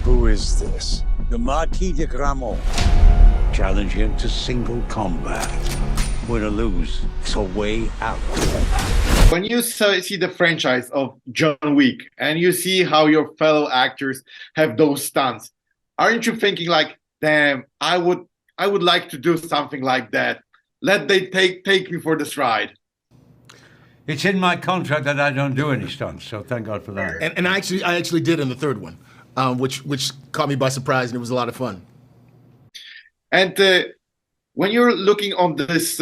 Who is this? The Marquis de Gramont. Challenge him to single combat. Win or lose, it's a way out. When you see the franchise of John Wick and you see how your fellow actors have those stunts, aren't you thinking like, damn, I would like to do something like that. Let they take me for this ride. It's in my contract that I don't do any stunts, so thank God for that. And I actually did in the third one, which caught me by surprise, and it was a lot of fun. And when you're looking on this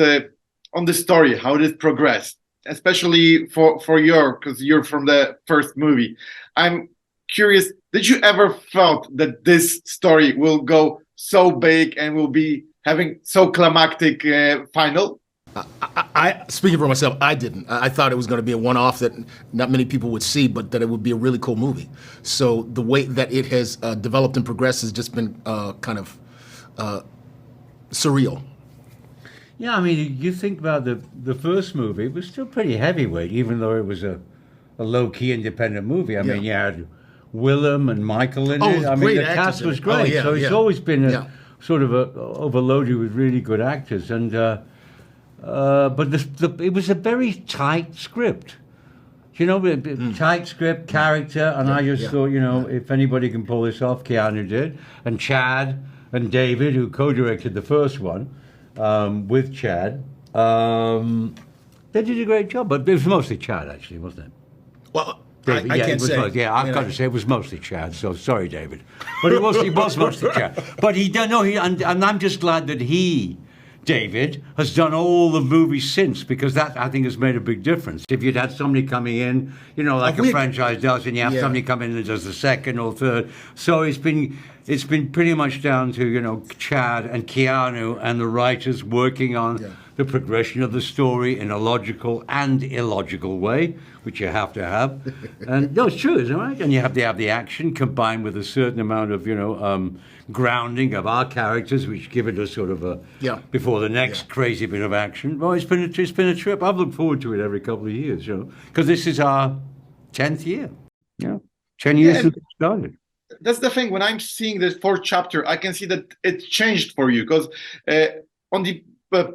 on the story, how it progressed, especially for your, because you're from the first movie, I'm curious, did you ever felt that this story will go so big and will be having so climactic final? I speaking for myself, I didn't. I thought it was going to be a one-off that not many people would see, but that it would be a really cool movie. So the way that it has developed and progressed has just been kind of surreal. Yeah, I mean, you think about the first movie, it was still pretty heavyweight, even though it was a low-key independent movie. I mean, you had Willem and Michael in it. I mean, the cast was great. So it's always been sort of overloaded with really good actors. And but it was a very tight script. You know, tight script, character, and I just thought, you know, if anybody can pull this off, Keanu did. And Chad and David, who co-directed the first one with Chad, they did a great job. But it was mostly Chad, actually, wasn't it? Well, David, I can't say. I've got to say it was mostly Chad. So sorry, David, but it was mostly Chad. But he don't know. And I'm just glad that David has done all the movies since, because that, I think, has made a big difference. If you'd had somebody coming in, you know, like a franchise does, and you have somebody come in and does the second or third. So it's been pretty much down to, you know, Chad and Keanu and the writers working on the progression of the story in a logical and illogical way, which you have to have. And no, it's true, isn't it, right? And you have to have the action combined with a certain amount of, you know, grounding of our characters, which give it a sort of a before the next crazy bit of action. Well, it's been a trip. I've looked forward to it every couple of years, you know, because this is our 10th year. Yeah, 10 years since it started. That's the thing. When I'm seeing the fourth chapter, I can see that it changed for you, because on the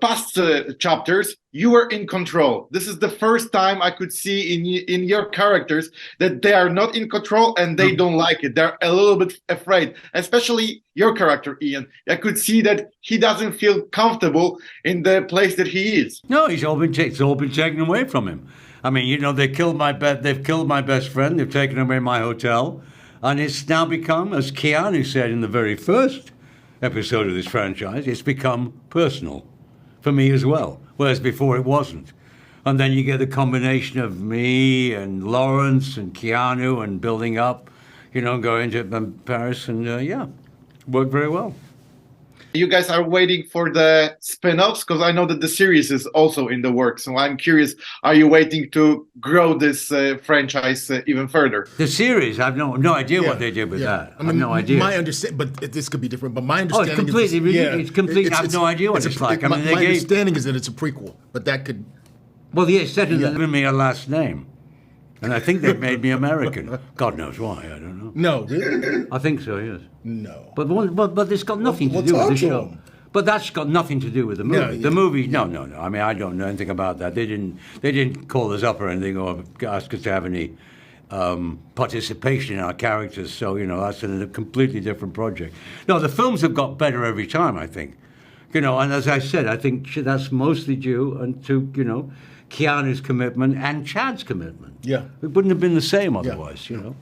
past chapters, you were in control. This is the first time I could see in your characters that they are not in control and they don't like it. They're a little bit afraid, especially your character, Ian. I could see that he doesn't feel comfortable in the place that he is. No, it's all been taken away from him. I mean, you know, they've killed my best friend. They've taken away my hotel. And it's now become, as Keanu said in the very first episode of this franchise, it's become personal for me as well, whereas before it wasn't. And then you get the combination of me and Lawrence and Keanu and building up, you know, going to Paris, and worked very well. You guys are waiting for the spin-offs, because I know that the series is also in the works. So I'm curious, are you waiting to grow this franchise even further? The series, I have no idea what they did with that. I mean, I have no idea. My understanding, but this could be different. But my understanding it's completely, it's completely. I have no idea what it's like. I mean, my understanding is that it's a prequel, but that could. Well, yeah, said they've given me a last name, and I think they've made me American. God knows why. I don't know. No, really? I think so. Yes. No. But it's got nothing to do with the show. But that's got nothing to do with the movie. No, the movie, no. I mean, I don't know anything about that. They didn't call us up or anything, or ask us to have any participation in our characters. So, you know, that's a completely different project. No, the films have got better every time, I think. You know, and as I said, I think that's mostly due to, you know, Keanu's commitment and Chad's commitment. Yeah. It wouldn't have been the same otherwise, you know.